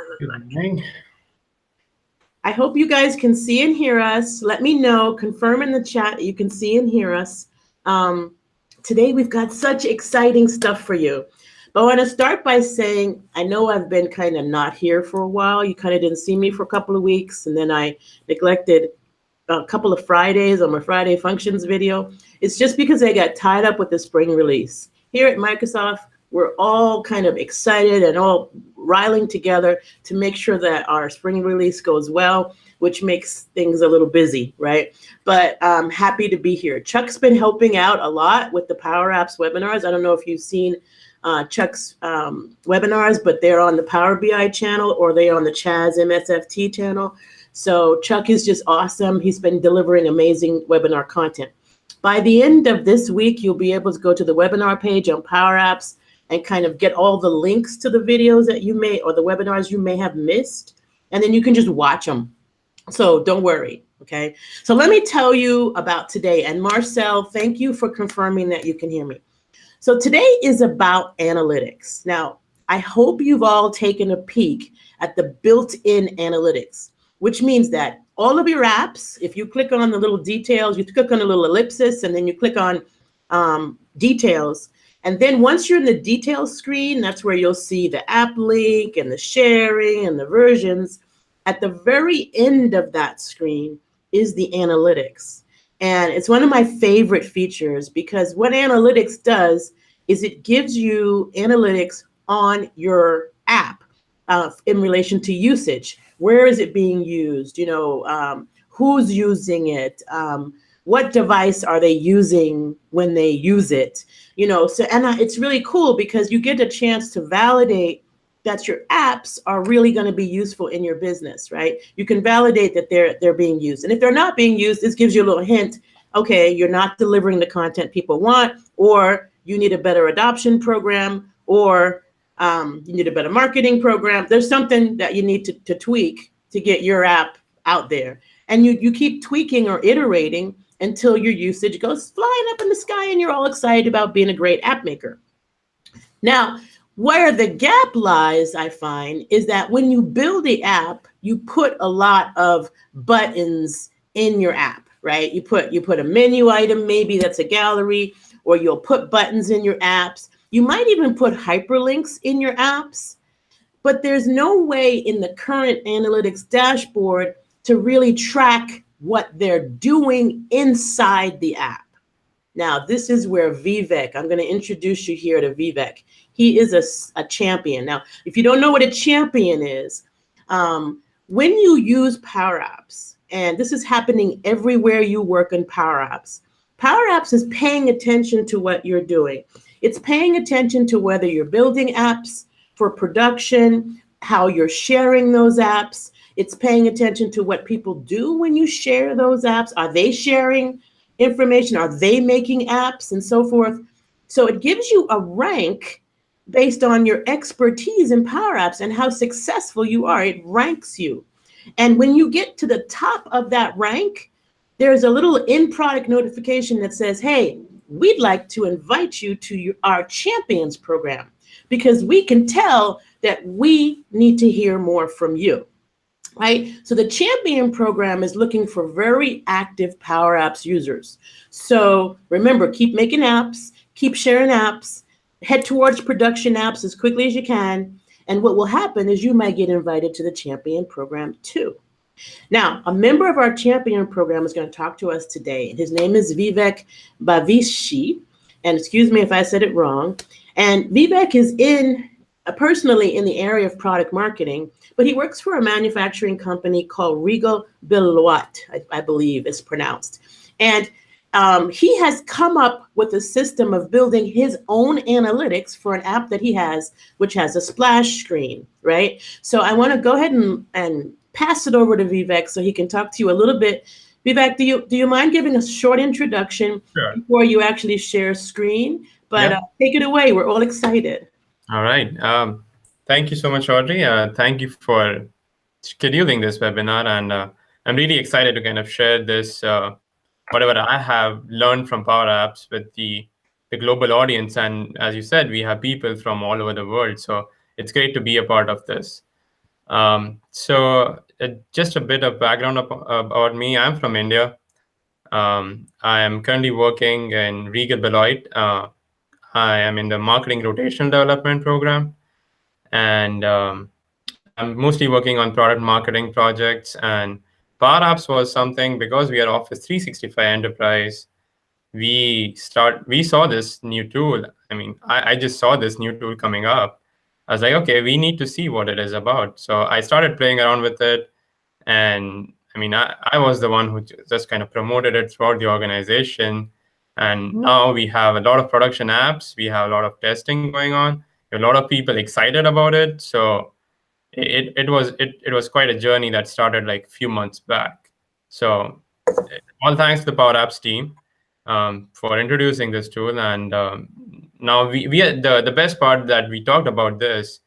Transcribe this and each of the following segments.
Good morning. I hope you guys can see and hear us. Let me know, confirm in the chat that you can see and hear us. Today we've got such exciting stuff for you. But I want to start by saying, I know I've been kind of not here for a while. You kind of didn't see me for a couple of weeks, and then I neglected a couple of Fridays on my Friday functions video. It's just because I got tied up with the spring release. Here at Microsoft, we're all kind of excited and all riling together to make sure that our spring release goes well, which makes things a little busy, right? But I'm happy to be here. Chuck's been helping out a lot with the PowerApps webinars. I don't know if you've seen Chuck's webinars, but they're on the Power BI channel or they're on the Chaz MSFT channel. So Chuck is just awesome. He's been delivering amazing webinar content. By the end of this week, you'll be able to go to the webinar page on PowerApps and kind of get all the links to the videos that you may, or the webinars you may have missed, and then you can just watch them. So don't worry, okay? So let me tell you about today. And Marcel, thank you for confirming that you can hear me. So today is about analytics. Now, I hope you've all taken a peek at the built-in analytics, which means that all of your apps, if you click on the little details, you click on the little ellipsis, and then you click on details. And then once you're in the details screen, that's where you'll see the app link and the sharing and the versions. At the very end of that screen is the analytics. And it's one of my favorite features because what analytics does is it gives you analytics on your app in relation to usage. Where is it being used? You know, who's using it? What device are they using when they use it? You know, so and it's really cool because you get a chance to validate that your apps are really going to be useful in your business, right? You can validate that they're being used. And if they're not being used, this gives you a little hint, okay, you're not delivering the content people want, or you need a better adoption program, or you need a better marketing program. There's something that you need to tweak to get your app out there. And you keep tweaking or iterating until your usage goes flying up in the sky and you're all excited about being a great app maker. Now, where the gap lies, I find, is that when you build the app, you put a lot of buttons in your app, right? You put a menu item, maybe that's a gallery, or you'll put buttons in your apps. You might even put hyperlinks in your apps, but there's no way in the current analytics dashboard to really track what they're doing inside the app. Now, this is where Vivek, I'm going to introduce you here to Vivek. He is a champion. Now, if you don't know what a champion is, when you use PowerApps, and this is happening everywhere you work in PowerApps, PowerApps is paying attention to what you're doing. It's paying attention to whether you're building apps for production, how you're sharing those apps. It's paying attention to what people do when you share those apps. Are they sharing information? Are they making apps and so forth? So it gives you a rank based on your expertise in PowerApps and how successful you are. It ranks you. And when you get to the top of that rank, there's a little in-product notification that says, hey, we'd like to invite you to our Champions program because we can tell that we need to hear more from you. Right? So the Champion program is looking for very active PowerApps users. So remember, keep making apps, keep sharing apps, head towards production apps as quickly as you can. And what will happen is you might get invited to the Champion program too. Now, a member of our Champion program is going to talk to us today. His name is Vivek Bavishi. And excuse me if I said it wrong. And Vivek is personally in the area of product marketing, but he works for a manufacturing company called Regal Beloit, I believe it's pronounced. And he has come up with a system of building his own analytics for an app that he has, which has a splash screen, right? So I want to go ahead and pass it over to Vivek so he can talk to you a little bit. Vivek, do you mind giving a short introduction before you actually share screen? But take it away. We're all excited. All right. Thank you so much, Audrey. Thank you for scheduling this webinar. And I'm really excited to kind of share this, whatever I have learned from PowerApps with the global audience. And as you said, we have people from all over the world. So it's great to be a part of this. Just a bit of background about me. I'm from India. I am currently working in Regal Beloit. I am in the marketing rotational development program, and I'm mostly working on product marketing projects. And PowerApps was something because we are Office 365 Enterprise. We saw this new tool. I mean, I just saw this new tool coming up. I was like, okay, we need to see what it is about. So I started playing around with it, and I mean, I was the one who just kind of promoted it throughout the organization. And now we have a lot of production apps. We have a lot of testing going on. A lot of people excited about it. So it was quite a journey that started like a few months back. So all thanks to the Power Apps team for introducing this tool. And now we are the best part that we talked about this,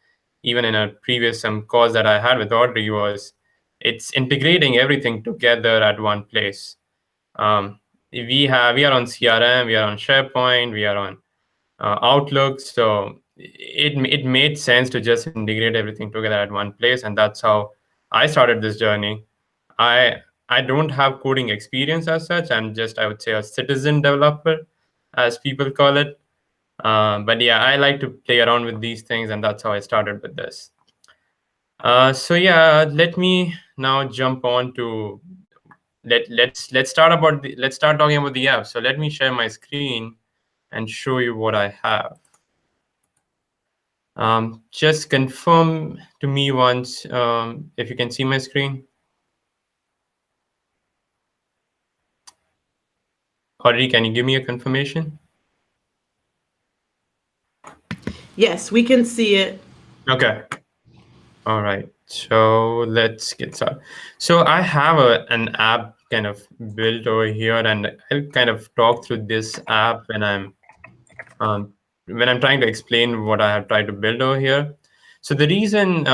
even in a previous some calls that I had with Audrie, was it's integrating everything together at one place. We are on CRM, we are on SharePoint, we are on Outlook. So it made sense to just integrate everything together at one place, and that's how I started this journey. I don't have coding experience as such. I'm just, I would say, a citizen developer, as people call it. But yeah, I like to play around with these things, and that's how I started with this. So yeah, let me now jump on to let's start talking about the app. So let me share my screen and show you what I have. Just confirm to me once if you can see my screen. Audrey, can you give me a confirmation? Yes, we can see it. Okay. All right. So let's get started. So I have an app kind of built over here, and I'll kind of talk through this app um, when I'm trying to explain what I have tried to build over here. So the reason,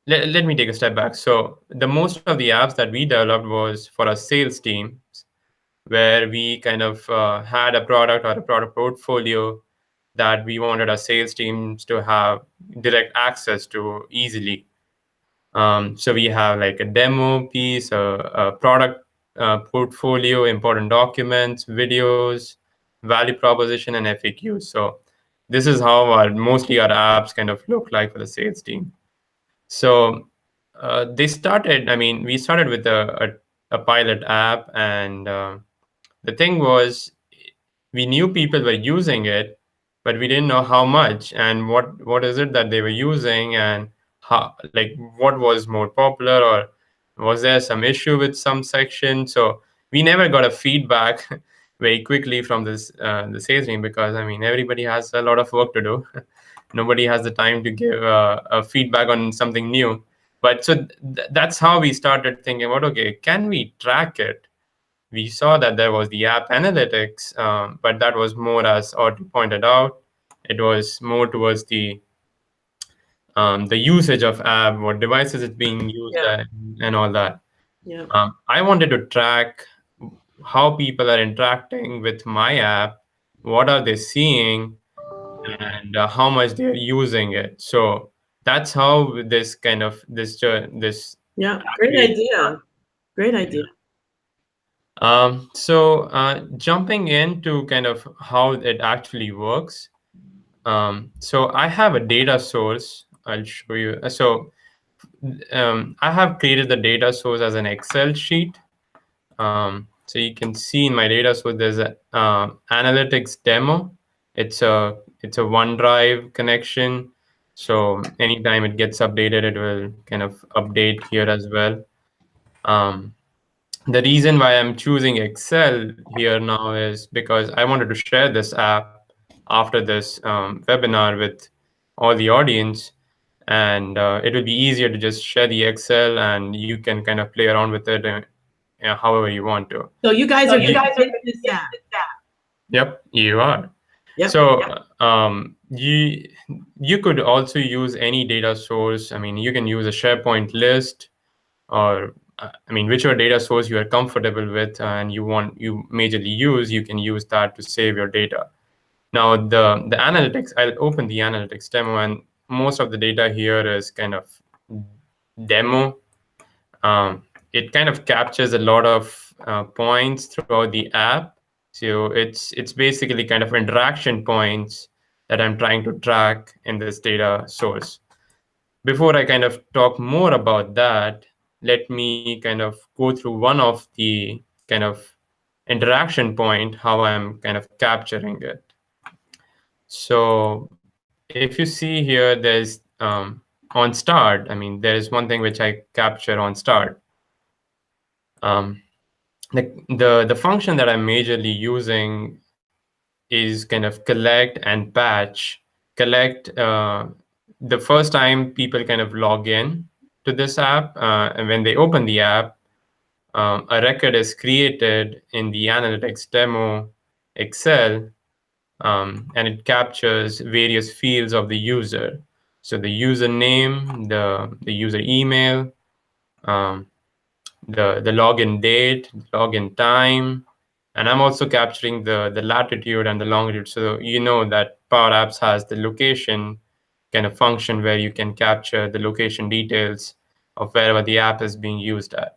let me take a step back. So the most of the apps that we developed was for our sales team, where we kind of had a product or a product portfolio that we wanted our sales teams to have direct access to easily. So we have like a demo piece, a product portfolio, important documents, videos, value proposition, and FAQs. So this is how mostly our apps kind of look like for the sales team. So we started with a pilot app, and the thing was, we knew people were using it, but we didn't know how much and what is it that they were using, and how, like, what was more popular, or was there some issue with some section. So we never got a feedback very quickly from the sales team, because I mean, everybody has a lot of work to do. Nobody has the time to give a feedback on something new. But so that's how we started thinking about, okay, can we track it? We saw that there was the app analytics, but that was more, as Audrey pointed out, it was more towards the usage of app, what devices it's being used Yeah. at, and all that. Yeah. I wanted to track how people are interacting with my app, what are they seeing, and how much they're using it. So that's how this Yeah. app Great really. idea. Great idea. Jumping into kind of how it actually works. So I have a data source. I'll show you. I have created the data source as an Excel sheet. So you can see in my data source there's a analytics demo. It's a OneDrive connection. So anytime it gets updated, it will kind of update here as well. Um, the reason why I'm choosing Excel here now is because I wanted to share this app after this webinar with all the audience, and it will be easier to just share the Excel, and you can kind of play around with it however you want to. So you guys are going to get this app. Yep, you are. Yep. So you could also use any data source. I mean, you can use a SharePoint list, or I mean, whichever data source you are comfortable with and you majorly use, you can use that to save your data. Now the analytics, I'll open the analytics demo, and most of the data here is kind of demo. It kind of captures a lot of points throughout the app. So it's basically kind of interaction points that I'm trying to track in this data source. Before I kind of talk more about that, let me kind of go through one of the kind of interaction point, how I'm kind of capturing it. So if you see here, there's on start, I mean, there is one thing which I capture on start. Um, the function that I'm majorly using is kind of collect and patch. Collect, the first time people kind of log in to this app, and when they open the app, a record is created in the analytics demo Excel, and it captures various fields of the user. So the username, the user email, um, the login date, login time, and I'm also capturing the latitude and the longitude. So you know that Power Apps has the location kind of function where you can capture the location details of wherever the app is being used at.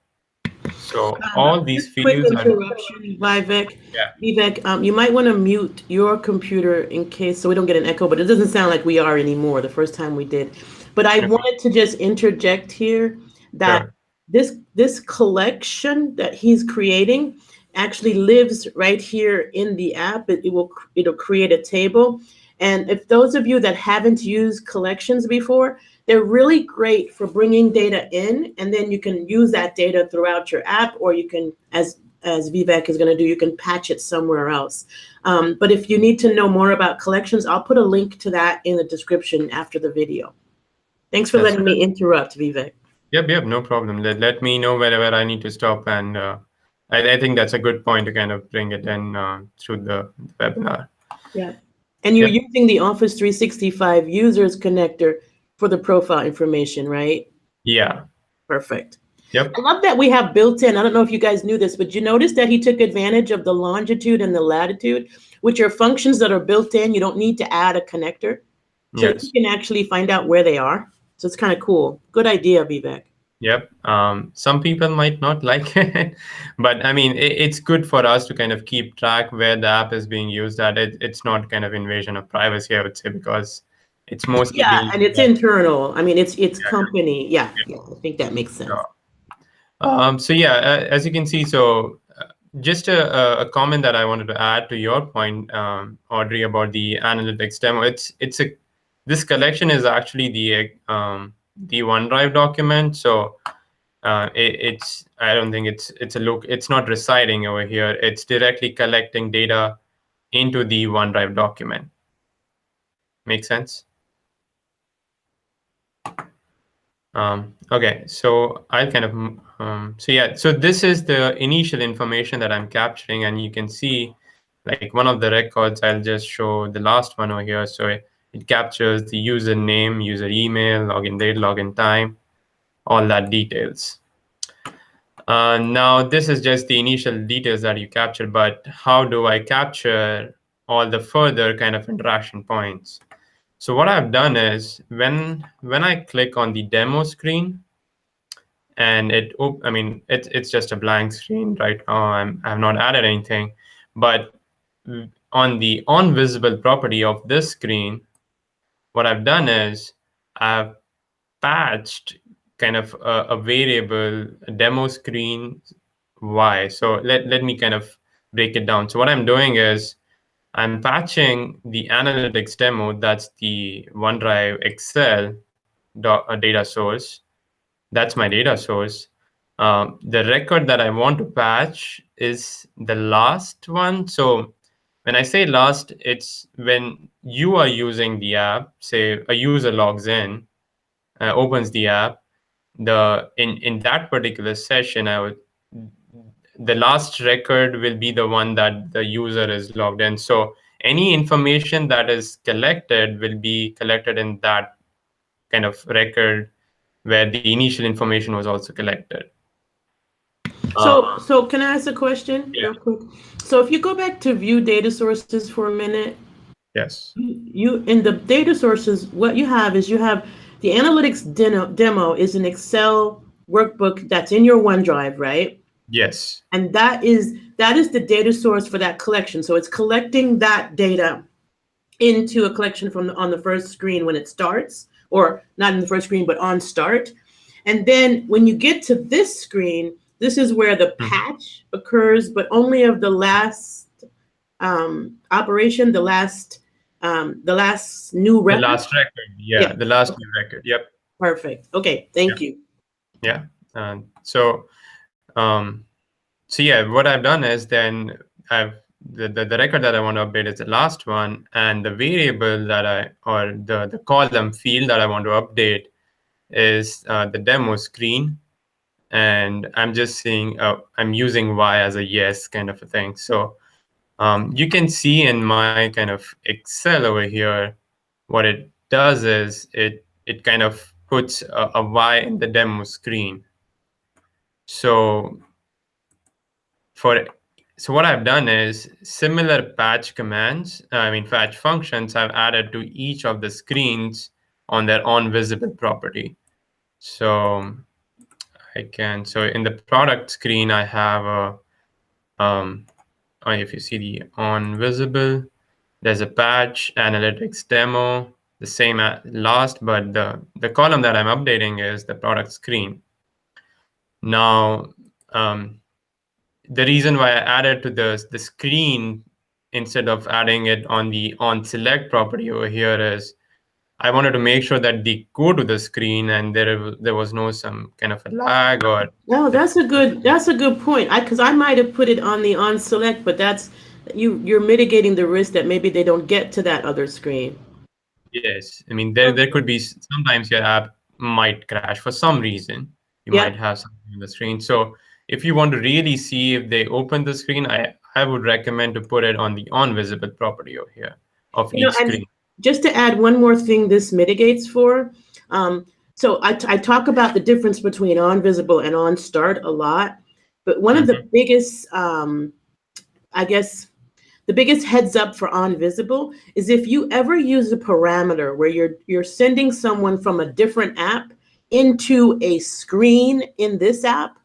So all these Just quick fields are, interruption, Vivek. yeah, Vivek, you might want to mute your computer in case so we don't get an echo, but it doesn't sound like we are anymore the first time we did. But I okay, wanted to just interject here that sure. this collection that he's creating actually lives right here in the app. It'll create a table. And if those of you that haven't used collections before, they're really great for bringing data in, and then you can use that data throughout your app, or you can, as Vivek is going to do, you can patch it somewhere else. But if you need to know more about collections, I'll put a link to that in the description after the video. Thanks for That's letting me interrupt, Vivek. Yep, no problem. Let me know wherever I need to stop, and I think that's a good point to kind of bring it in through the webinar. Yeah. And you're Yep. using the Office 365 users connector for the profile information, right? Yeah. Perfect. Yep. I love that we have built in. I don't know if you guys knew this, but you notice that he took advantage of the longitude and the latitude, which are functions that are built in. You don't need to add a connector. So you Yes. can actually find out where they are. So it's kind of cool. Good idea, Vivek. Yep. Some people might not like it, but I mean, it's good for us to kind of keep track where the app is being used at. It's not kind of invasion of privacy, I would say, because it's mostly Yeah, being and it's used. internal. I mean, it's Yeah, company. Yeah, I think that makes sense. sure. So yeah, as you can see, so just a comment that I wanted to add to your point, Audrey, about the analytics demo. It's a this collection is actually the OneDrive document. So it's I don't think it's not residing over here. It's directly collecting data into the OneDrive document. Make sense? Okay, so I'll kind of, so yeah, so this is the initial information that I'm capturing, and you can see like one of the records, I'll just show the last one over here. So it captures the username, user email, login date, login time, all that details. Now, this is just the initial details that you captured, but how do I capture all the further kind of interaction points? So what I've done is when I click on the demo screen, and I mean, it's just a blank screen right now. I've not added anything, but on the on visible property of this screen, what I've done is I've patched kind of a variable demo screen y. So let me kind of break it down. So what I'm doing is I'm patching the analytics demo, that's the OneDrive Excel data source. That's my data source. The record that I want to patch is the last one. So when I say last, it's when you are using the app, say a user logs in, opens the app, in that particular session, the last record will be the one that the user is logged in. So any information that is collected will be collected in that kind of record where the initial information was also collected. So can I ask a question Yeah. real quick? So if you go back to view data sources for a minute, Yes. you in the data sources, what you have is you have The analytics demo is an Excel workbook that's in your OneDrive, right? Yes. And that is the data source for that collection. So it's collecting that data into a collection on the first screen when it starts, or not in the first screen, but on start. And then when you get to this screen, this is where the patch occurs, but only of the last operation, the last new record. The last record, yeah. The last new record, yep. Perfect. Okay, thank you. Yeah. Um, so yeah, what I've done is then I've the record that I want to update is the last one, and the variable that or the column field that I want to update is the demo screen. And I'm just saying I'm using Y as a yes kind of a thing. So you can see in my kind of Excel over here, what it does is it kind of puts a Y in the demo screen. So so what I've done is similar patch commands, patch functions I've added to each of the screens on their onVisible property. So so in the product screen, I have if you see the onVisible, there's a patch, analytics demo, the same as last, but the column that I'm updating is the product screen. Now, the reason why I added to the screen instead of adding it on the onSelect property over here is I wanted to make sure that they go to the screen and there was no some kind of a lag or. No, that's a good point. Because I might have put it on the onSelect, but that's you're mitigating the risk that maybe they don't get to that other screen. Yes, I mean there could be sometimes your app might crash for some reason. You might have something on the screen. So if you want to really see if they open the screen, I would recommend to put it on the onVisible property over here of each screen. Just to add one more thing this mitigates for. So I talk about the difference between onVisible and onStart a lot, but one of the biggest, I guess, the biggest heads up for onVisible is if you ever use a parameter where you're sending someone from a different app into a screen in this app,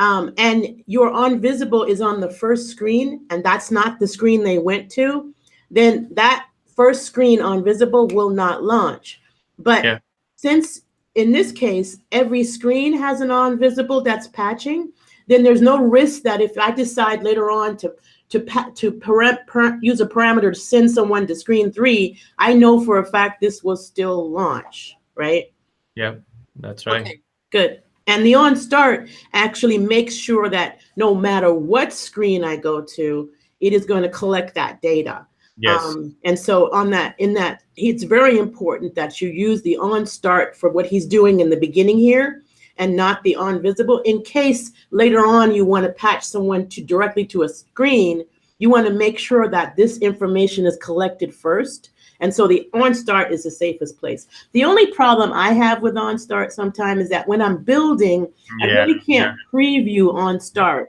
and your onVisible is on the first screen, and that's not the screen they went to, then that first screen onVisible will not launch. But since in this case, every screen has an onVisible that's patching, then there's no risk that if I decide later on to use a parameter to send someone to screen 3, I know for a fact this will still launch, right? Yeah, that's right. Okay, good. And the onStart actually makes sure that no matter what screen I go to, it is going to collect that data. Yes. And so it's very important that you use the onStart for what he's doing in the beginning here and not the onVisible. In case later on you want to patch someone directly to a screen, you want to make sure that this information is collected first. And so the onStart is the safest place. The only problem I have with onStart sometimes is that when I'm building, I really can't preview onStart.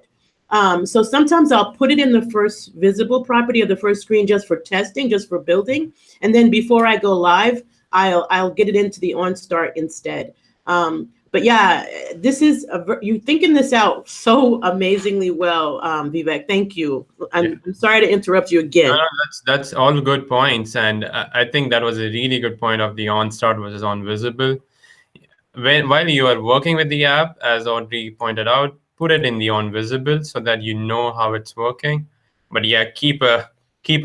So sometimes I'll put it in the first visible property of the first screen just for testing, just for building. And then before I go live, I'll get it into the onStart instead. But yeah, you're thinking this out so amazingly well, Vivek. Thank you. I'm sorry to interrupt you again. No, that's all good points, and I think that was a really good point of the onStart versus onVisible. While you are working with the app, as Audrie pointed out, put it in the onVisible so that you know how it's working. But yeah, keep a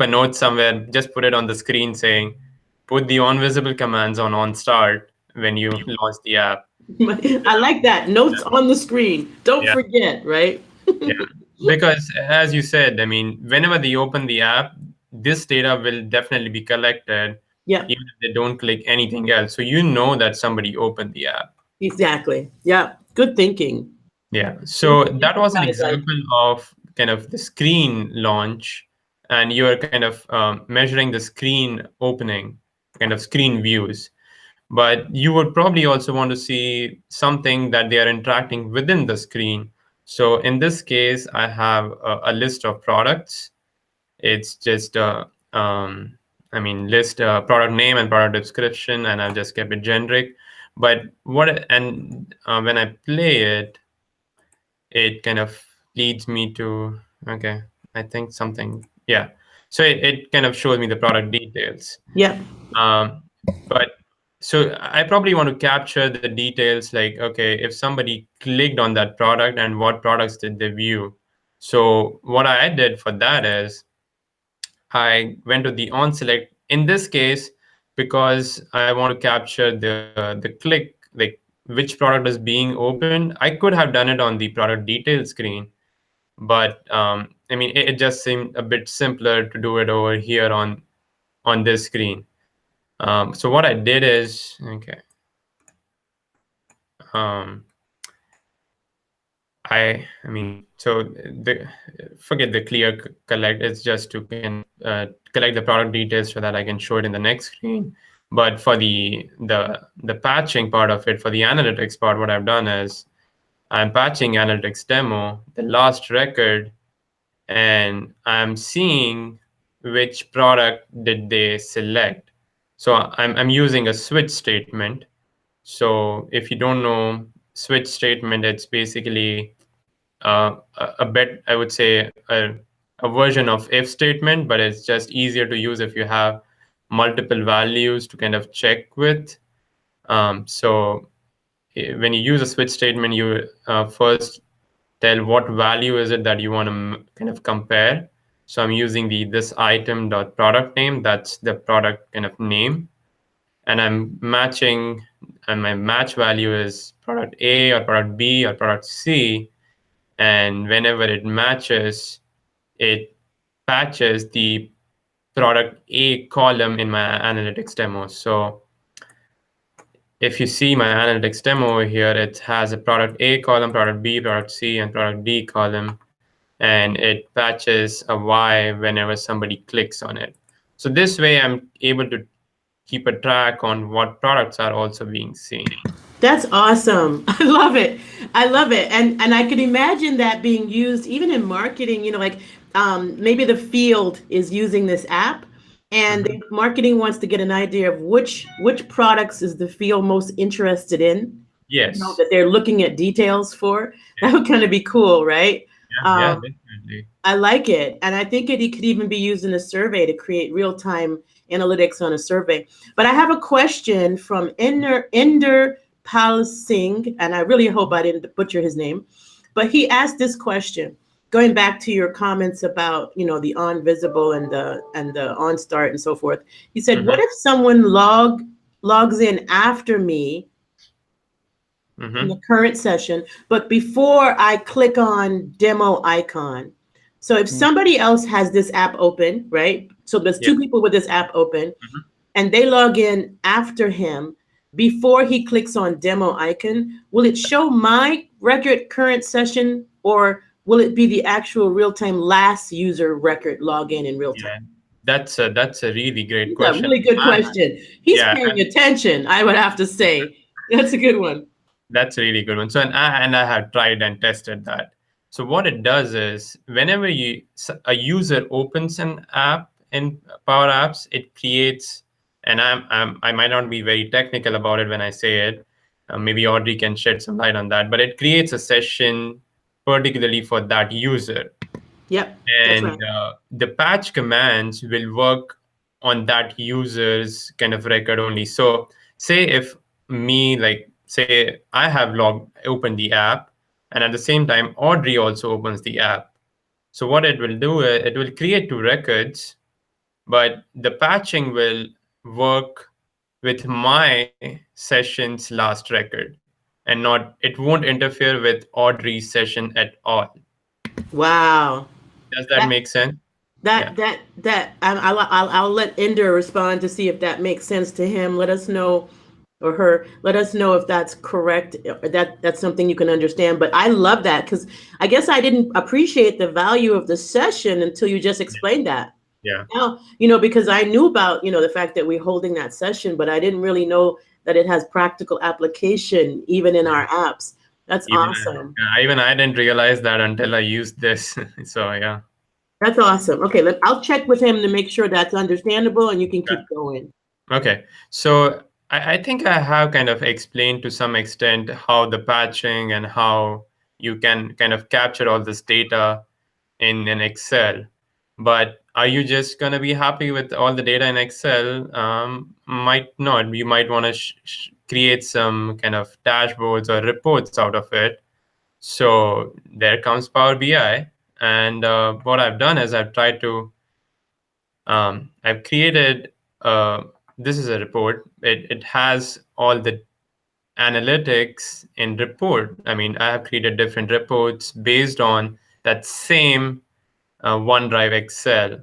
note somewhere. Just put it on the screen saying, put the onVisible commands on onStart when you launch the app. I like that. Notes on the screen. Don't forget, right? Because as you said, I mean, whenever they open the app, this data will definitely be collected, even if they don't click anything else. So you know that somebody opened the app. Exactly. Yeah. Good thinking. Yeah. So that was an example of kind of the screen launch, and you are kind of measuring the screen opening, kind of screen views. But you would probably also want to see something that they are interacting within the screen. So in this case, I have a list of products. It's just list product name and product description, and I've just kept it generic. But when I play it, it kind of leads me to, okay, I think something, yeah. So it kind of shows me the product details. Yep. Um, but so I probably want to capture the details, like, okay, if somebody clicked on that product and what products did they view. So what I did for that is I went to the on select in this case, because I want to capture the click, like which product is being opened. I could have done it on the product details screen, but it just seemed a bit simpler to do it over here on this screen. So what I did is, okay, um, so the forget the clear collect. It's just to kind of collect the product details so that I can show it in the next screen. But for the patching part of it, for the analytics part, what I've done is I'm patching analytics demo, the last record, and I'm seeing which product did they select. So I'm using a switch statement. So if you don't know switch statement, it's basically a bit, I would say, a version of if statement, but it's just easier to use if you have multiple values to kind of check with. So when you use a switch statement, you first tell what value is it that you want to kind of compare. So I'm using the this item dot product name. That's the product kind of name, and I'm matching, and my match value is product A or product B or product C. And whenever it matches, it patches the product A column in my analytics demo. So if you see my analytics demo over here, it has a product A column, product B, product C, and product D column, and it patches a Y whenever somebody clicks on it. So this way, I'm able to keep a track on what products are also being seen. That's awesome. I love it. I love it. And I could imagine that being used even in marketing, like maybe the field is using this app and Mm-hmm. the marketing wants to get an idea of which products is the field most interested in, Yes. that they're looking at details for. Yeah. That would kind of be cool, right? Yeah. Um, Definitely. I like it. And I think it could even be used in a survey to create real-time analytics on a survey. But I have a question from Ender Pal Singh, and I really hope I didn't butcher his name. But he asked this question, going back to your comments about, the on visible and the on start and so forth. He said, Mm-hmm. what if someone logs in after me in Mm-hmm. the current session, but before I click on demo icon? So if somebody else has this app open, right? So there's Yeah. two people with this app open Mm-hmm. and they log in after him. Before he clicks on demo icon, will it show my record current session or will it be the actual real-time last user record login in real time? Yeah. That's a really great It's a question. really good question. He's Yeah, paying attention, I would have to say. That's a good one. that's a really good one. So, and I have tried and tested that. So what it does is whenever a user opens an app in Power Apps, it creates, and I might not be very technical about it when I say it. Maybe Audrey can shed some light on that, but it creates a session particularly for that user. Yep, that's And right. the patch commands will work on that user's kind of record only. So say if me, like say I have logged opened the app, and at the same time Audrey also opens the app. So what it will do is it will create two records, but the patching will work with my session's last record, and not it won't interfere with Audrey's session at all. Wow. Does that That make sense? Yeah. I'll let Ender respond to see if that makes sense to him. Let us know, or her. Let us know if that's correct. Or that's something you can understand. But I love that because I guess I didn't appreciate the value of the session until you just explained that. Yeah. Now, because I knew about, the fact that we're holding that session, but I didn't really know that it has practical application even in our apps. That's Even awesome. even I didn't realize that until I used this. So yeah. That's awesome. Okay, I'll check with him to make sure that's understandable and you can keep going. Okay. So I think I have kind of explained to some extent how the patching and how you can kind of capture all this data in an Excel. But are you just going to be happy with all the data in Excel? Might not. You might want to create some kind of dashboards or reports out of it. So there comes Power BI. And what I've done is I've tried to, I've created, this is a report. It has all the analytics in report. I mean, I have created different reports based on that same OneDrive Excel.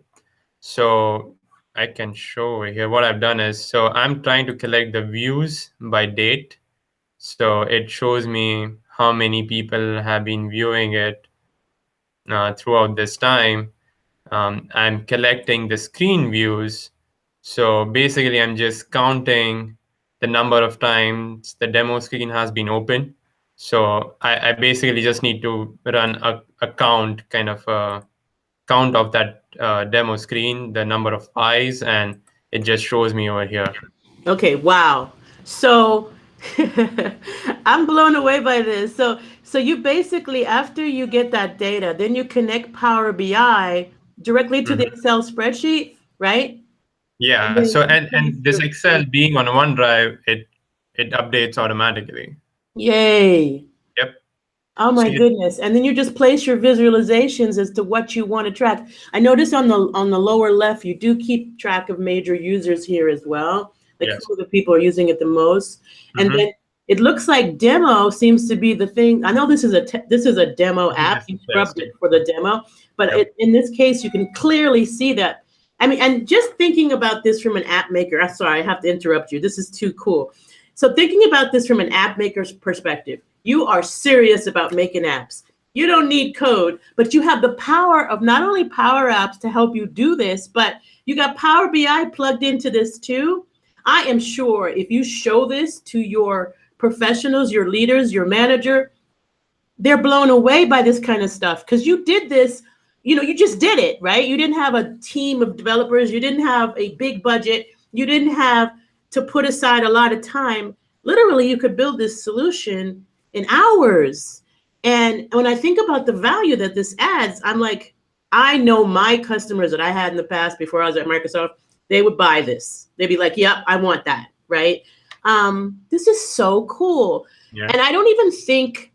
So I can show over here what I've done is, so I'm trying to collect the views by date. So it shows me how many people have been viewing it throughout this time. I'm collecting the screen views. So basically, I'm just counting the number of times the demo screen has been open. So I basically just need to run a count, kind of a count of that demo screen, the number of eyes, and it just shows me over here. Okay, wow. So I'm blown away by this. So you basically, after you get that data, then you connect Power BI directly to the Mhm. Excel spreadsheet, right? And Yeah. then So you and place this your Excel being on OneDrive, it updates automatically. yay. Yep. Oh So my goodness. And then you just place your visualizations as to what you want to track. I notice on the lower left, you do keep track of major users here as well, like yes. who the people are using it the most. And Mm-hmm. then it looks like demo seems to be the thing. I know this is this is a demo app. This You is scrubbed it testing. for the demo, but Yep. in this case, you can clearly see that. I mean, and just thinking about this from an app maker, I'm sorry, I have to interrupt you. This is too cool. So thinking about this from an app maker's perspective, you are serious about making apps. You don't need code, but you have the power of not only Power Apps to help you do this, but you got Power BI plugged into this too. I am sure if you show this to your professionals, your leaders, your manager, they're blown away by this kind of stuff because you did this, you just did it, right? You didn't have a team of developers, you didn't have a big budget, you didn't have to put aside a lot of time. Literally, you could build this solution in hours. And when I think about the value that this adds, I'm like, I know my customers that I had in the past before I was at Microsoft, they would buy this. They'd be like, yep, I want that, right? This is so cool. Yeah. And I don't even think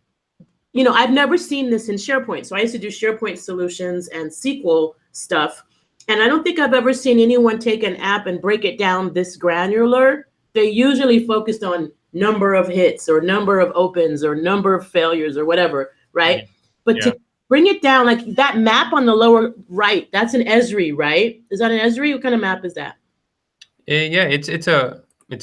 I've never seen this in SharePoint. So I used to do SharePoint solutions and SQL stuff. And I don't think I've ever seen anyone take an app and break it down this granular. They're usually focused on number of hits or number of opens or number of failures or whatever, Yeah. right? But Yeah. to bring it down, like that map on the lower right, that's an Esri, right? Is that an Esri? What kind of map is that? Yeah. It's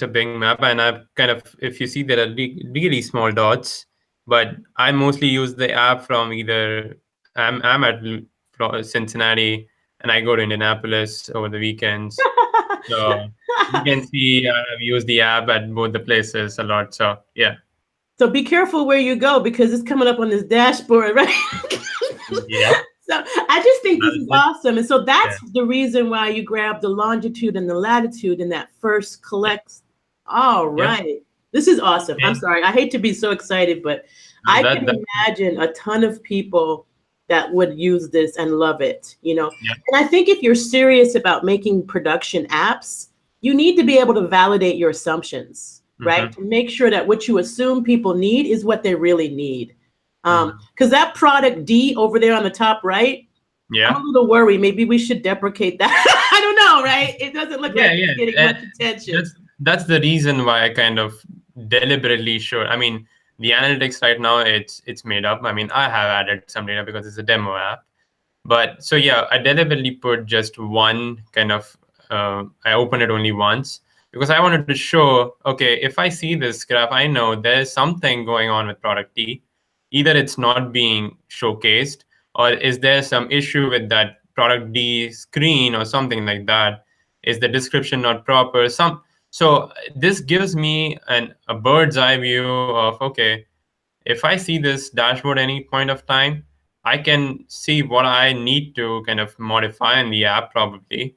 a big map, and I've kind of, if you see, there are really small dots, but I mostly use the app from either I'm at Cincinnati, and I go to Indianapolis over the weekends. So you can see I've used the app at both the places a lot. So yeah. So be careful where you go because it's coming up on this dashboard, right? Yep. So I just think this That is is it. awesome. And so Yeah. that's the reason why you grab the longitude and the latitude in that first collect. All Yeah. right. This is awesome. I'm And sorry. I hate to be so excited, but I that can that imagine a ton of people that would use this and love it. yeah. And I think if you're serious about making production apps, you need to be able to validate your assumptions, right? Mm-hmm. To make sure that what you assume people need is what they really need. Mm-hmm. Because that product D over there on the top right, I'm a Yeah. little worried. Maybe we should deprecate that. I don't know, right? It doesn't look Yeah. like it's Yeah. getting much attention. That's the reason why I kind of deliberately showed. I mean, the analytics right now, it's made up. I mean, I have added some data because it's a demo app. But so yeah, I deliberately put just one kind of. I opened it only once because I wanted to show. Okay, if I see this graph, I know there's something going on with product D. Either it's not being showcased, or is there some issue with that product D screen or something like that? Is the description not proper? So this gives me a bird's eye view of, okay, if I see this dashboard any point of time, I can see what I need to kind of modify in the app probably,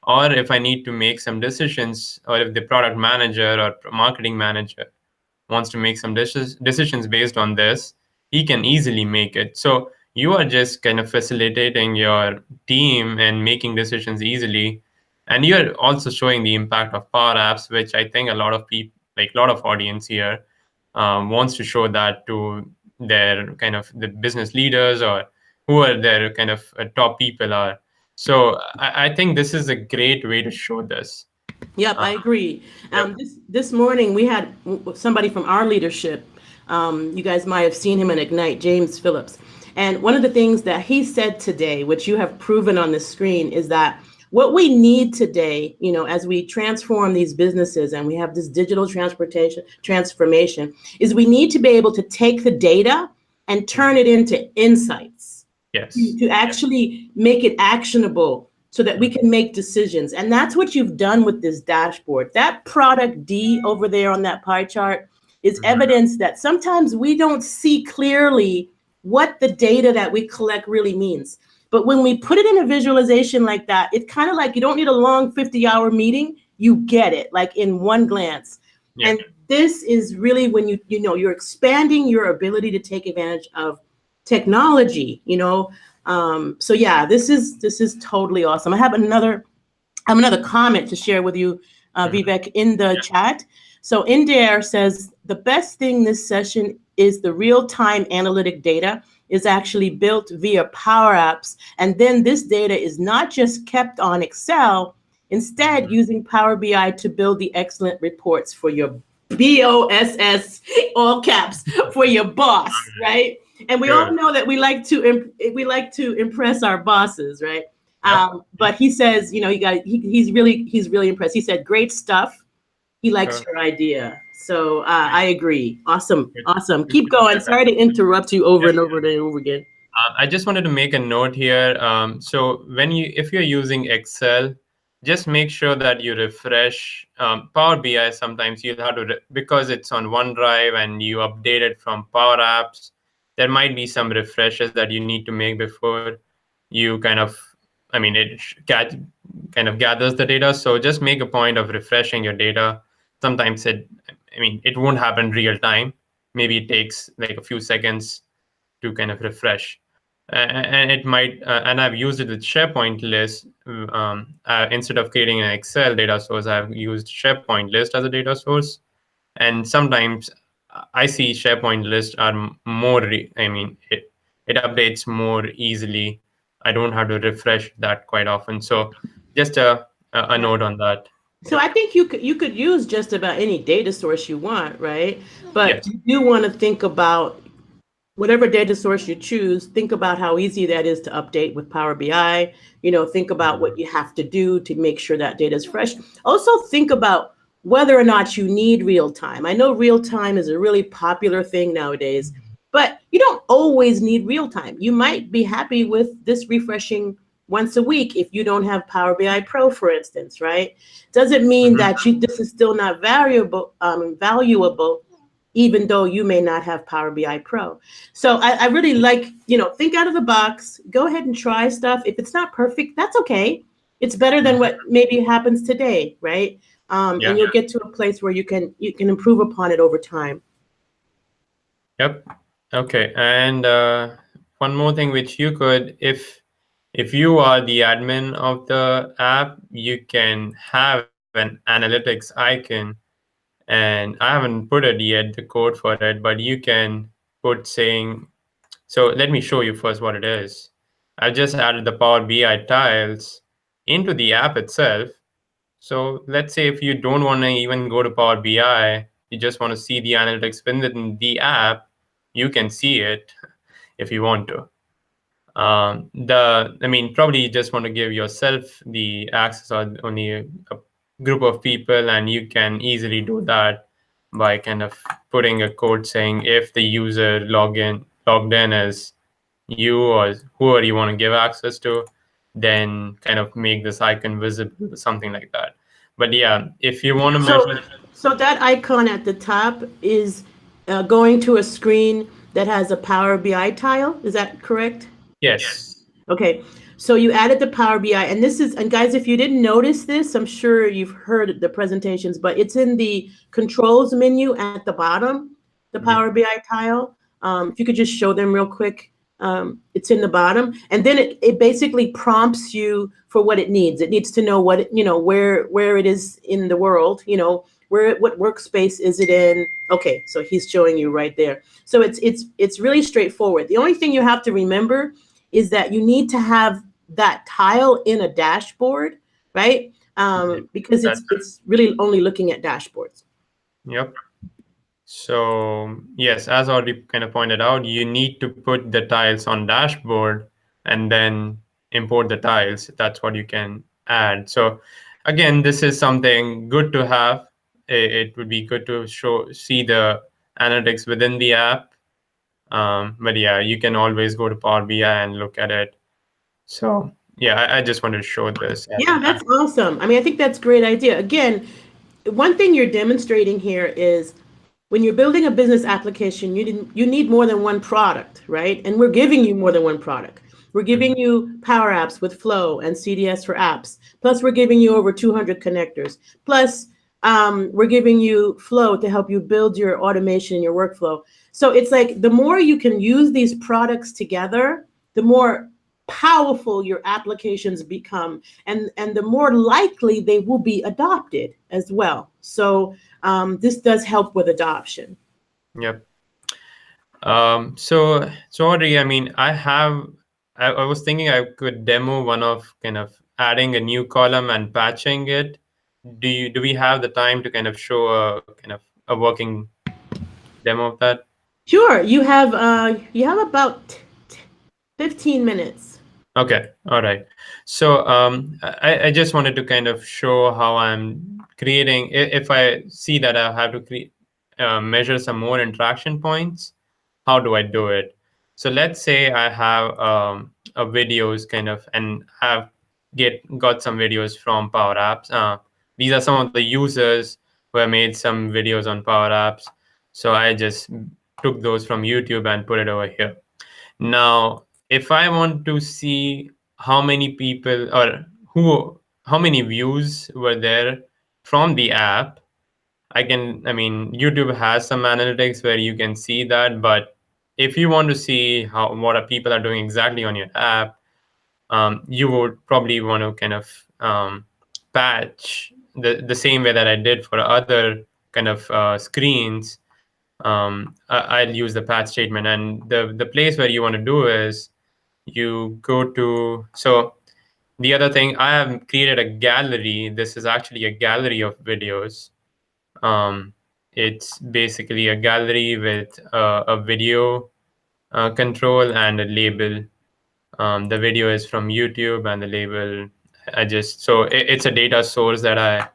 or if I need to make some decisions, or if the product manager or marketing manager wants to make some decisions based on this, he can easily make it. So you are just kind of facilitating your team and making decisions easily. And you're also showing the impact of Power Apps, which I think a lot of people, like a lot of audience here, wants to show that to their kind of the business leaders or who are their kind of top people are. So I think this is a great way to show this. Yep, Uh, I agree. yep. This morning we had somebody from our leadership. You guys might have seen him in Ignite, James Phillips. And one of the things that he said today, which you have proven on the screen, is that what we need today, as we transform these businesses and we have this digital transformation, is we need to be able to take the data and turn it into insights, Yes. to actually make it actionable so that we can make decisions. And that's what you've done with this dashboard. That product D over there on that pie chart is evidence that sometimes we don't see clearly what the data that we collect really means. But when we put it in a visualization like that, it's kind of like you don't need a long 50-hour meeting. You get it like in one glance. Yeah. And this is really when you're expanding your ability to take advantage of technology, so yeah, this is totally awesome. I have another comment to share with you, Vivek, in the chat. So Indair says the best thing this session is the real-time analytic data is actually built via Power Apps, and then this data is not just kept on Excel, instead using Power BI to build the excellent reports for your BOSS, all caps, for your boss, right? And we all know that we like to impress our bosses, right? But he says, he's really impressed. He said, "Great stuff. He likes your idea." So I agree. Awesome. Keep going. Sorry to interrupt you over and over and over again. I just wanted to make a note here. So if you're using Excel, just make sure that you refresh Power BI. Sometimes you'll have to, because it's on OneDrive and you update it from Power Apps, there might be some refreshes that you need to make before you kind of, kind of gathers the data. So just make a point of refreshing your data. Sometimes it won't happen real time. Maybe it takes like a few seconds to kind of refresh. And it might, and I've used it with SharePoint list. Instead of creating an Excel data source, I've used SharePoint list as a data source. And sometimes I see SharePoint list are more, it updates more easily. I don't have to refresh that quite often. So just a note on that. So I think you could use just about any data source you want, right? But you do want to think about whatever data source you choose, think about how easy that is to update with Power BI. Think about what you have to do to make sure that data is fresh. Also think about whether or not you need real time. I know real time is a really popular thing nowadays, but you don't always need real time. You might be happy with this refreshing once a week if you don't have Power BI Pro, for instance, right? Doesn't mean that this is still not valuable, even though you may not have Power BI Pro. So I really like, think out of the box, go ahead and try stuff. If it's not perfect, that's okay. It's better than what maybe happens today, right? And you'll get to a place where you can improve upon it over time. Yep. Okay. And one more thing which you could, if you are the admin of the app, you can have an analytics icon. And I haven't put it yet, the code for it, but you can put saying, so let me show you first what it is. I've just added the Power BI tiles into the app itself. So let's say if you don't want to even go to Power BI, you just want to see the analytics within the app, you can see it if you want to. Probably you just want to give yourself the access or only a group of people, and you can easily do that by kind of putting a code saying if the user logged in as you or whoever you want to give access to, then kind of make this icon visible, something like that. But yeah, if you want to measure. So that icon at the top is going to a screen that has a Power BI tile. Is that correct? Yes. Okay, so you added the Power BI, and this is, and guys, if you didn't notice this, I'm sure you've heard the presentations, but it's in the controls menu at the bottom, the Power Yeah. BI tile. If you could just show them real quick, it's in the bottom, and then it basically prompts you for what it needs. It needs to know what where it is in the world, what workspace is it in. Okay, so he's showing you right there. So it's really straightforward. The only thing you have to remember is that you need to have that tile in a dashboard, right? Because That, it's really only looking at dashboards. yep. So yes, as already kind of pointed out, you need to put the tiles on dashboard and then import the tiles. That's what you can add. So again, this is something good to have. It would be good to see the analytics within the app. But yeah, you can always go to Power BI and look at it. So yeah, I just wanted to show this. Yeah, that's awesome. I mean, I think that's a great idea. Again, one thing you're demonstrating here is when you're building a business application, you need more than one product, right? And we're giving you more than one product. We're giving you Power Apps with Flow and CDS for apps. Plus, we're giving you over 200 connectors. Plus, we're giving you Flow to help you build your automation and your workflow. So it's like the more you can use these products together, the more powerful your applications become, and the more likely they will be adopted as well. So this does help with adoption. Yep. So Audrey, I mean, I was thinking I could demo one of kind of adding a new column and patching it. Do we have the time to kind of show a kind of a working demo of that? Sure, you have about 15 minutes. Okay, all right. So I just wanted to kind of show how I'm creating. If I see that I have to measure some more interaction points, how do I do it? So let's say I have a videos kind of, and have got some videos from Power Apps. These are some of the users who have made some videos on Power Apps. So I just took those from YouTube and put it over here. Now, if I want to see how many people or how many views were there from the app, I mean, YouTube has some analytics where you can see that, but if you want to see what people are doing exactly on your app, you would probably want to kind of patch the same way that I did for other kind of screens. I'll use the patch statement, and the place where you want to do is you go to. So the other thing, I have created a gallery. This is actually a gallery of videos. um, it's basically a gallery with a video control and a label. The video is from YouTube, and the label, it's a data source that I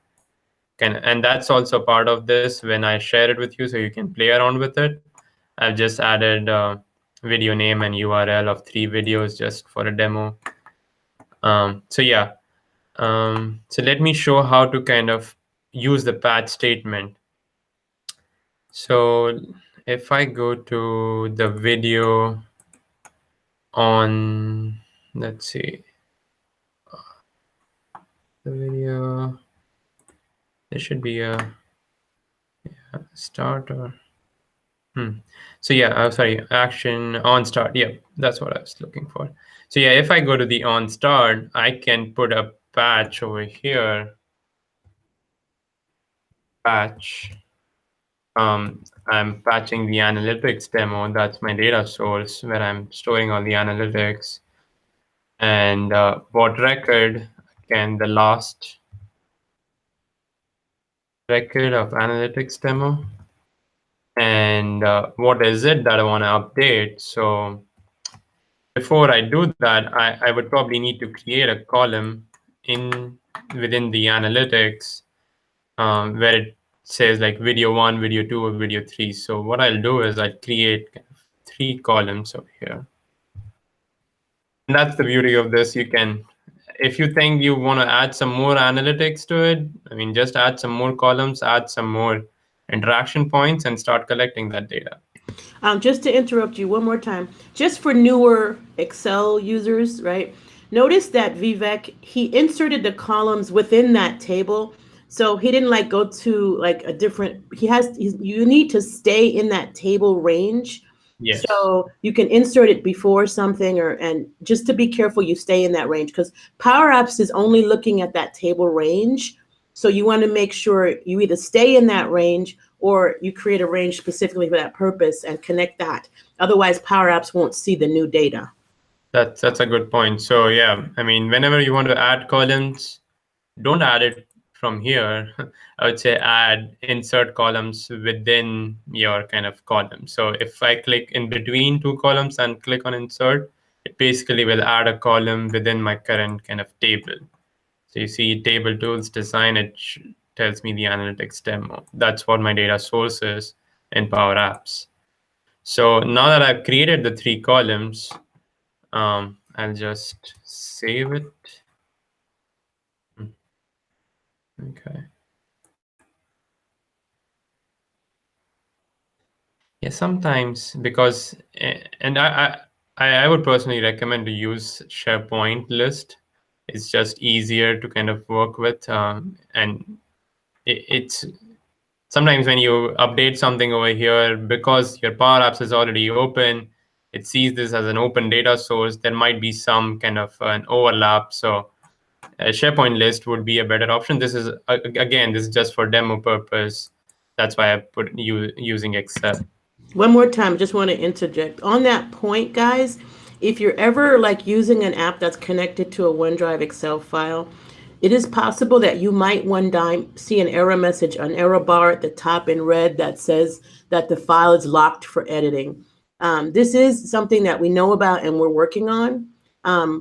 can, and that's also part of this when I share it with you, so you can play around with it. I've just added video name and URL of 3 videos just for a demo. So yeah, so let me show how to kind of use the patch statement. So if I go to the video on, let's see, the video, there should be a start or so yeah, sorry, action on start. Yeah, that's what I was looking for. So yeah, if I go to the on start, I can put a patch over here. Patch. I'm patching the analytics demo. That's my data source where I'm storing all the analytics. And what record? Again, the last record of analytics demo. And what is it that I want to update? So before I do that, I would probably need to create a column within the analytics where it says like video 1, video 2, or video 3. So what I'll do is I'll create kind of 3 columns over here. And that's the beauty of this. You can, if you think you want to add some more analytics to it, I mean, just add some more columns, add some more interaction points, and start collecting that data. Just to interrupt you one more time, just for newer Excel users, right? Notice that Vivek, he inserted the columns within that table. So he didn't like go to like a different, you need to stay in that table range. Yes. So you can insert it before something and just to be careful, you stay in that range because Power Apps is only looking at that table range. So you want to make sure you either stay in that range or you create a range specifically for that purpose and connect that. Otherwise, Power Apps won't see the new data. That's a good point. So yeah, I mean, whenever you want to add columns, don't add it from here. I would say add insert columns within your kind of column. So if I click in between two columns and click on insert, it basically will add a column within my current kind of table. So you see table tools design, tells me the analytics demo. That's what my data source is in Power Apps. So now that I've created the three columns, I'll just save it. Okay. Yeah, sometimes because, and I would personally recommend to use SharePoint list. It's just easier to kind of work with, and it's sometimes when you update something over here, because your Power Apps is already open, it sees this as an open data source. There might be some kind of an overlap. So a SharePoint list would be a better option. This is again, this is just for demo purpose. That's why I put you using Excel. One more time, just want to interject. On that point, guys, if you're ever like using an app that's connected to a OneDrive Excel file, it is possible that you might one time see an error message, an error bar at the top in red that says that the file is locked for editing. This is something that we know about and we're working on,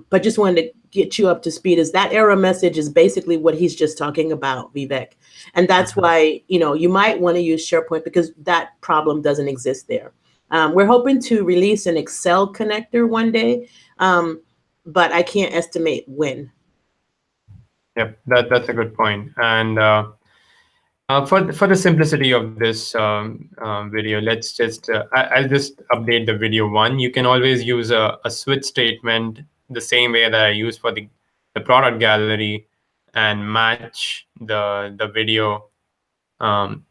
but just wanted to get you up to speed. Is that error message is basically what he's just talking about, Vivek. And that's why, you might want to use SharePoint because that problem doesn't exist there. We're hoping to release an Excel connector one day, but I can't estimate when. Yep, that's a good point. And for the simplicity of this video, let's just I'll just update the video one. You can always use a switch statement the same way that I use for the product gallery and match the um,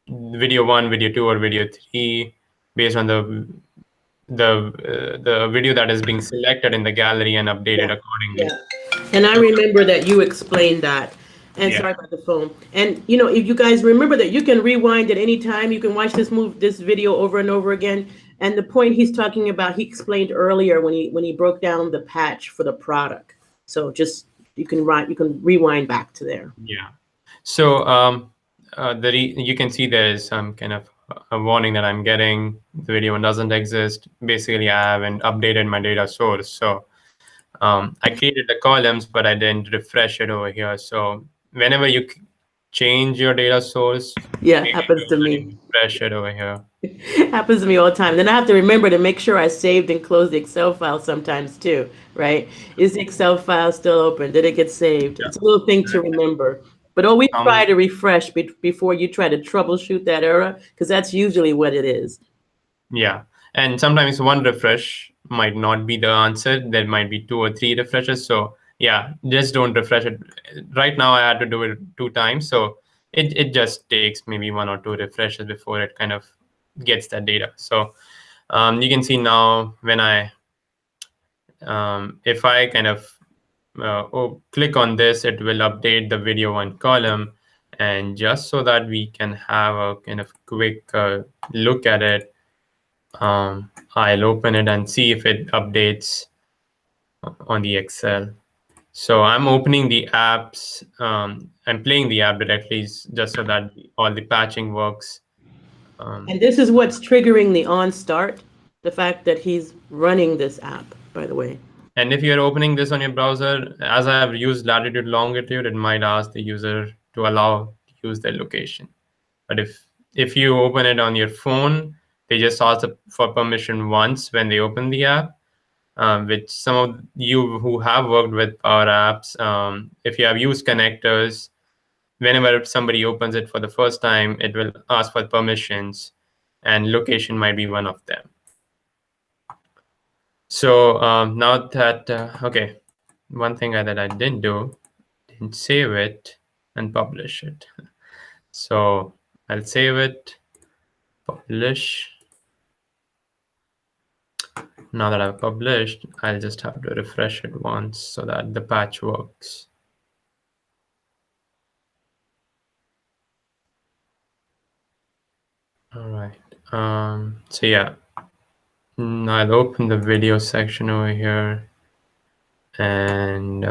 video one, video two, or video three based on the video that is being selected in the gallery and updated Yeah. accordingly. Yeah. And I remember that you explained that. And Yeah. sorry about the phone. And if you guys remember that you can rewind at any time, you can watch this video over and over again. And the point he's talking about, he explained earlier when he broke down the patch for the product. So just you can rewind back to there. Yeah. So you can see there is some kind of a warning that I'm getting. The video doesn't exist. Basically, I haven't updated my data source. So I created the columns, but I didn't refresh it over here. So whenever you change your data source, Yeah, make happens to sure that me. you refresh it over here. Happens to me all the time. Then I have to remember to make sure I saved and closed the Excel file sometimes too, right? Is the Excel file still open? Did it get saved? Yeah. It's a little thing to remember. But always try Um, to refresh before you try to troubleshoot that error, because that's usually what it is. Yeah. And sometimes one refresh might not be the answer. There might be two or three refreshes. So yeah, just don't refresh it. Right now I had to do it 2 times. So it just takes maybe one or two refreshes before it kind of gets that data. So you can see now when if I kind of click on this, it will update the video one column. And just so that we can have a kind of quick look at it, I'll open it and see if it updates on the Excel. So I'm opening the apps. I'm playing the app directly just so that all the patching works. And this is what's triggering the on start, the fact that he's running this app, by the way. And if you're opening this on your browser, as I've used latitude, longitude, it might ask the user to allow to use their location. But if you open it on your phone, they just ask for permission once when they open the app. Which some of you who have worked with Power Apps, if you have used connectors, whenever somebody opens it for the first time, it will ask for permissions. and location might be one of them. So now that, okay, one thing that I didn't do, didn't save it and publish it. So I'll save it, publish. Now that I've published, I'll just have to refresh it once so that the patch works. All right. So yeah, I'll open the video section over here and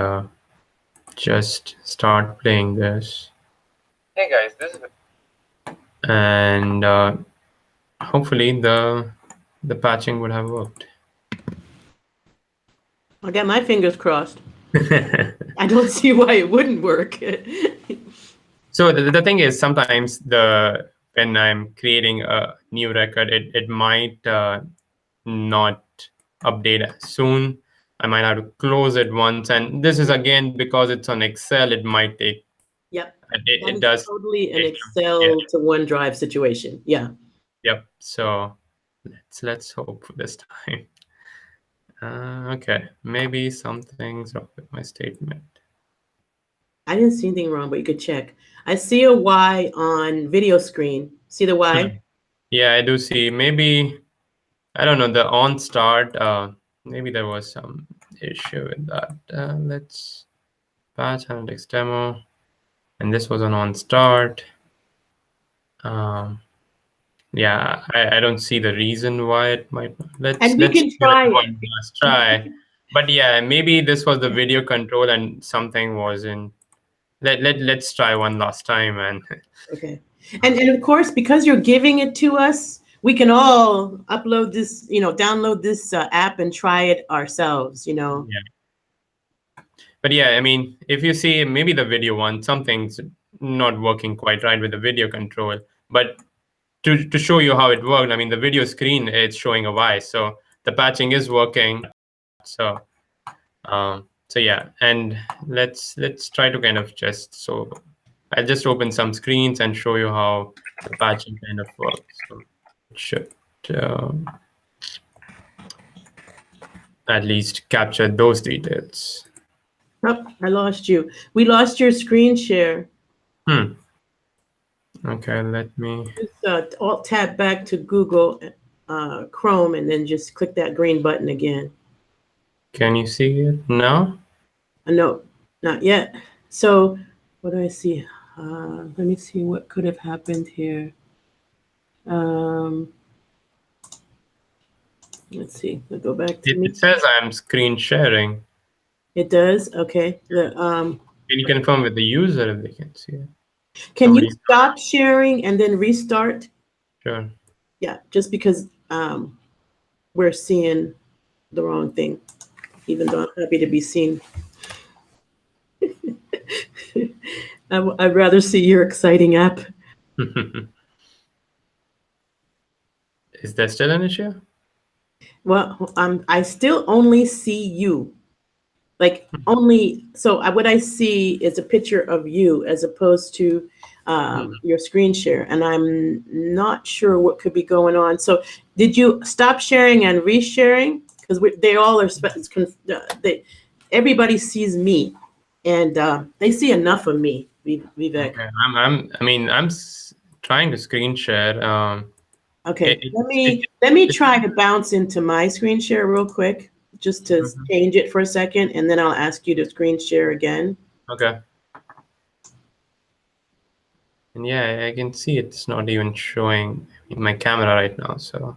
just start playing this. Hey guys, this is. And hopefully the patching would have worked. I got my fingers crossed. I don't see why it wouldn't work. So the thing is, sometimes when I'm creating a new record, it might not update as soon. I might have to close it once, and this is again because it's on Excel. It might take. Yep. It does totally an Excel to OneDrive situation. Yeah. Yep. So let's hope for this time. Okay, maybe something's wrong with my statement. I didn't see anything wrong, but you could check. I see a Y on video screen. See the Y? Yeah, I do see. Maybe, I don't know, the on start, maybe there was some issue with that. Let's patch analytics demo. And this was on start. Yeah, I don't see the reason why it might not. Let's try one last try. But yeah, maybe this was the video control and something wasn't. Let's try one last time. And okay. And of course, because you're giving it to us, we can all upload this, download this app and try it ourselves, Yeah. But yeah, I mean, if you see maybe the video one, something's not working quite right with the video control. But to show you how it worked, I mean, the video screen, it's showing a Y. So the patching is working. So yeah, and let's try to kind of I'll just open some screens and show you how the patching kind of works. So it should at least capture those details. Oh, I lost you. We lost your screen share. Okay, let me just alt tab back to Google Chrome and then just click that green button again. Can you see it now? No, not yet. So what do I see? Let me see what could have happened here. Let's see. We'll go back to me. It says I'm screen sharing. It does? Okay. Can you confirm with the user if they can see it? Can you stop sharing and then restart? Sure. Yeah, just because we're seeing the wrong thing, even though I'm happy to be seen. I'd rather see your exciting app. Is there still an issue? Well, I still only see you. Like only, so what I see is a picture of you as opposed to your screen share, and I'm not sure what could be going on. So did you stop sharing and resharing? Because they all are, everybody sees me, and they see enough of me, Vivek. Okay. I'm trying to screen share. Okay, let me try to bounce into my screen share real quick, just to change it for a second, and then I'll ask you to screen share again. Okay. And yeah, I can see it's not even showing in my camera right now, so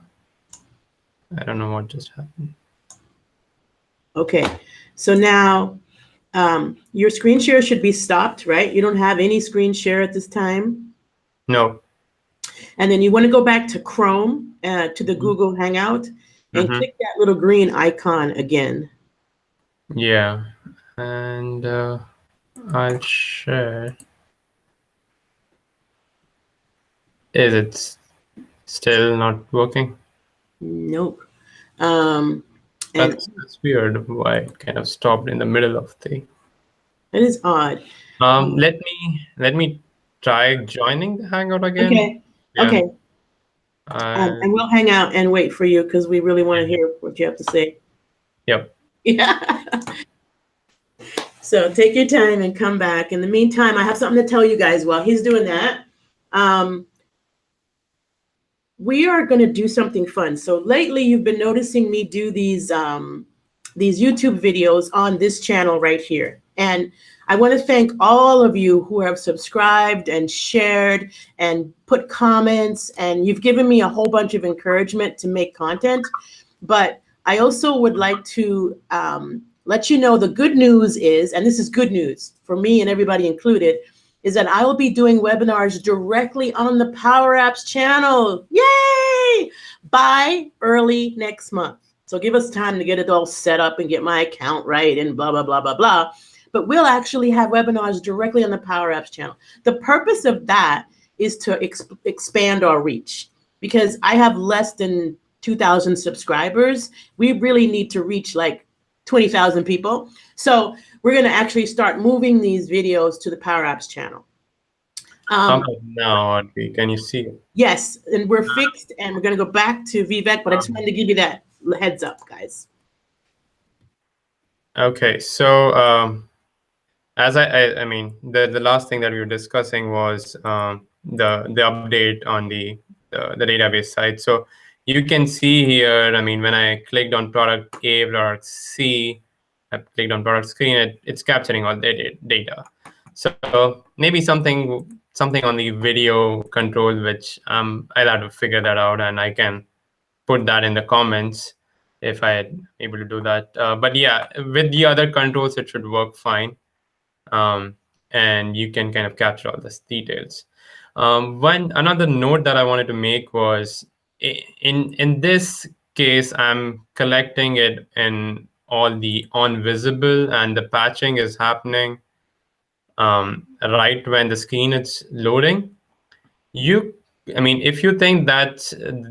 I don't know what just happened. Okay, so now your screen share should be stopped, right? You don't have any screen share at this time? No. And then you want to go back to Chrome, to the Google Hangout, and click that little green icon again. Yeah, and I'll share. Is it still not working? Nope. That's weird. Why it kind of stopped in the middle of the. That is odd. Let me try joining the Hangout again. Okay. Yeah. Okay. And we'll hang out and wait for you because we really want to hear what you have to say. Yep. Yeah. So take your time and come back. In the meantime, I have something to tell you guys while he's doing that. We are going to do something fun. So lately, you've been noticing me do these YouTube videos on this channel right here. And I want to thank all of you who have subscribed and shared and put comments, and you've given me a whole bunch of encouragement to make content. But I also would like to let you know the good news is, and this is good news for me and everybody included, is that I will be doing webinars directly on the PowerApps channel. Yay! By early next month. So give us time to get it all set up and get my account right and blah, blah, blah, blah, blah. But we'll actually have webinars directly on the PowerApps channel. The purpose of that is to expand our reach, because I have less than 2,000 subscribers. We really need to reach like 20,000 people. So we're going to actually start moving these videos to the PowerApps channel. How about now, Audrie? Can you see it? Yes, and we're fixed, and we're going to go back to Vivek, but I just wanted to give you that heads up, guys. Okay, so as I mean, the last thing that we were discussing was the update on the database side. So you can see here, I mean, when I clicked on product A, product C, I clicked on product screen, it's capturing all the data. So maybe something on the video control, which I'll have to figure that out, and I can put that in the comments if I had able to do that. But yeah, with the other controls, it should work fine. And you can kind of capture all these details. Another note that I wanted to make was in this case, I'm collecting it in all the on visible, and the patching is happening right when the screen is loading. I mean, if you think that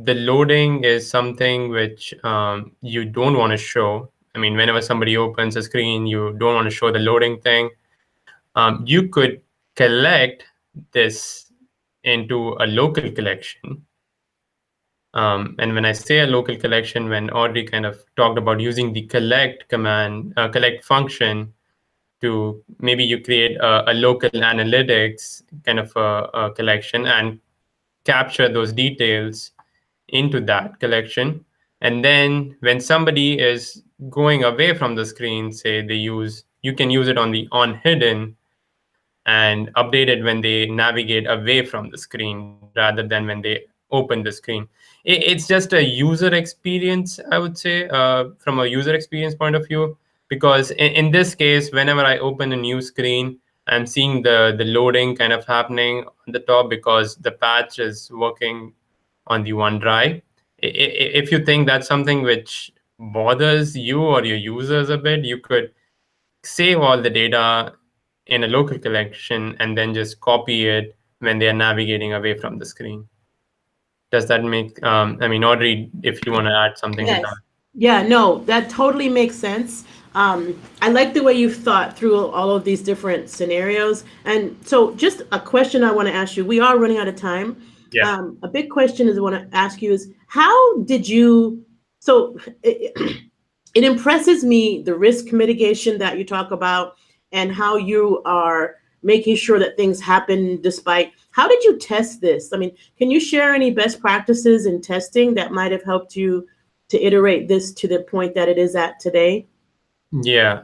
the loading is something which you don't want to show, I mean, whenever somebody opens a screen, you don't want to show the loading thing. You could collect this into a local collection. And when I say a local collection, when Audrie kind of talked about using the collect function to maybe you create a local analytics kind of a collection and capture those details into that collection. And then when somebody is going away from the screen, say you can use it on the on hidden and update it when they navigate away from the screen rather than when they open the screen. It's just a user experience, I would say, from a user experience point of view, because in this case, whenever I open a new screen, I'm seeing the loading kind of happening on the top because the patch is working on the OneDrive. If you think that's something which bothers you or your users a bit, you could save all the data in a local collection and then just copy it when they are navigating away from the screen. Does that make, I mean, Audrie, if you want to add something to Yes. that. Yeah, no, that totally makes sense. I like the way you've thought through all of these different scenarios. And so just a question I want to ask you, we are running out of time. Yeah. A big question is I want to ask you is, how did you, so it impresses me the risk mitigation that you talk about and how you are making sure that things happen despite. How did you test this? I mean, can you share any best practices in testing that might have helped you to iterate this to the point that it is at today? Yeah.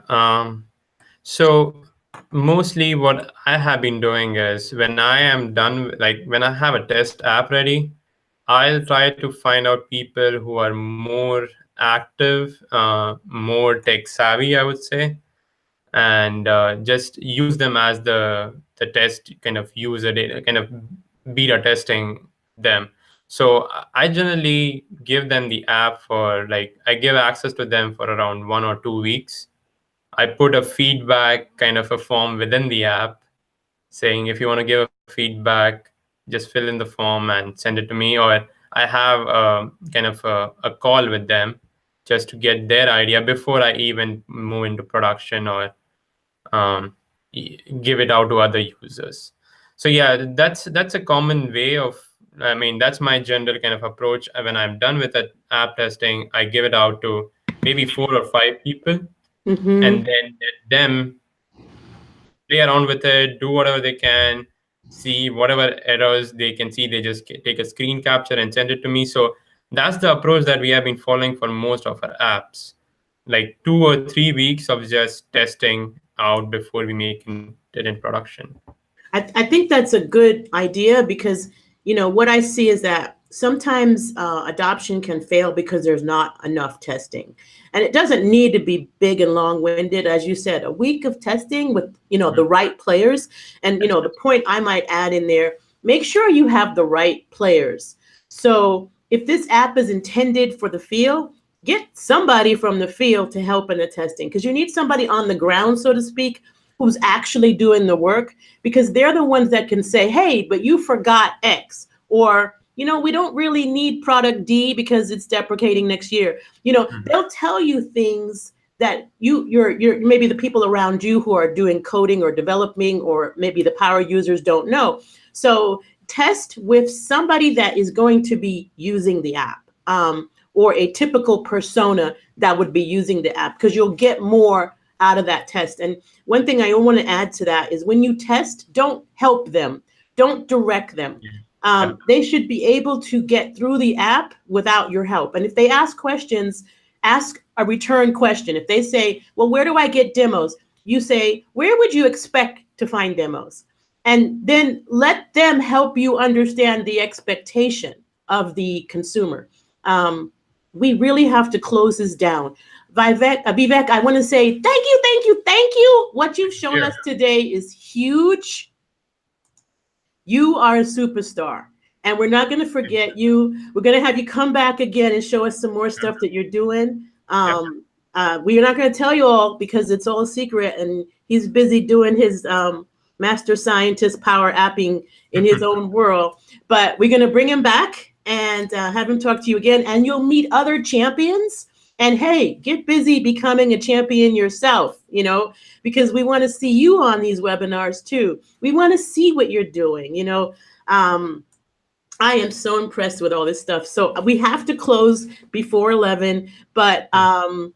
So mostly what I have been doing is when I am done, like when I have a test app ready, I'll try to find out people who are more active, more tech savvy, I would say, and just use them as the test kind of user data, kind of beta testing them. So I generally give them the app for like I give access to them for around 1 or 2 weeks. I put a feedback kind of a form within the app saying if you want to give a feedback, just fill in the form and send it to me, or I have kind of a call with them just to get their idea before I even move into production or give it out to other users. So yeah, that's a common way of I mean, that's my general kind of approach. When I'm done with that app testing, I give it out to maybe 4 or 5 people, Mm-hmm. and then let them play around with it, do whatever they can, see whatever errors they can see. They just take a screen capture and send it to me. So that's the approach that we have been following for most of our apps. Like 2 or 3 weeks of just testing out before we make it in production. I think that's a good idea because, what I see is that sometimes adoption can fail because there's not enough testing. And it doesn't need to be big and long-winded. As you said, a week of testing with, the right players. And, the point I might add in there, make sure you have the right players. So if this app is intended for the field, get somebody from the field to help in the testing because you need somebody on the ground, so to speak, who's actually doing the work because they're the ones that can say, hey, but you forgot X, or, we don't really need product D because it's deprecating next year. They'll tell you things that you're maybe the people around you who are doing coding or developing, or maybe the power users don't know. So test with somebody that is going to be using the app, or a typical persona that would be using the app, because you'll get more out of that test. And one thing I want to add to that is when you test, don't help them, don't direct them. They should be able to get through the app without your help. And if they ask questions, ask a return question. If they say, well, where do I get demos? You say, where would you expect to find demos? And then let them help you understand the expectation of the consumer. We really have to close this down. Vivek, I want to say thank you, thank you, thank you. What you've shown us today is huge. You are a superstar, and we're not going to forget you. We're going to have you come back again and show us some more stuff that you're doing. We're not going to tell you all because it's all secret, and he's busy doing his master scientist power apping in his own world. But we're going to bring him back and have him talk to you again, and you'll meet other champions. And hey, get busy becoming a champion yourself, because we want to see you on these webinars too. We want to see what you're doing, I am so impressed with all this stuff. So we have to close before 11, but Vivek,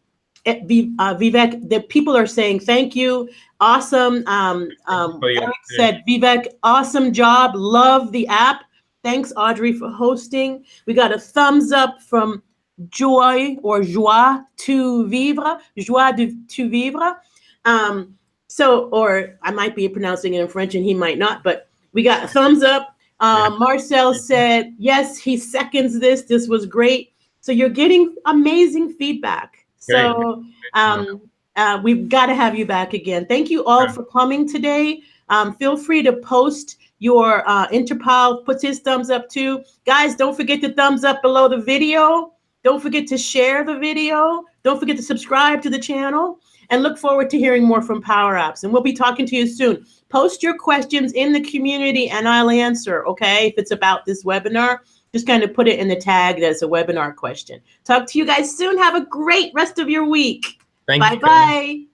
the people are saying thank you. Awesome. Eric said, Vivek, awesome job. Love the app. Thanks, Audrey, for hosting. We got a thumbs up from Joy or Joie to Vivre, Joie to Vivre. Or I might be pronouncing it in French and he might not, but we got a thumbs up. Marcel said, yes, he seconds this. This was great. So you're getting amazing feedback. So we've got to have you back again. Thank you all for coming today. Feel free to post your Interpol puts his thumbs up too. Guys, don't forget to thumbs up below the video. Don't forget to share the video. Don't forget to subscribe to the channel, and look forward to hearing more from PowerApps. And we'll be talking to you soon. Post your questions in the community and I'll answer, okay? If it's about this webinar, just kind of put it in the tag as a webinar question. Talk to you guys soon. Have a great rest of your week. Bye-bye.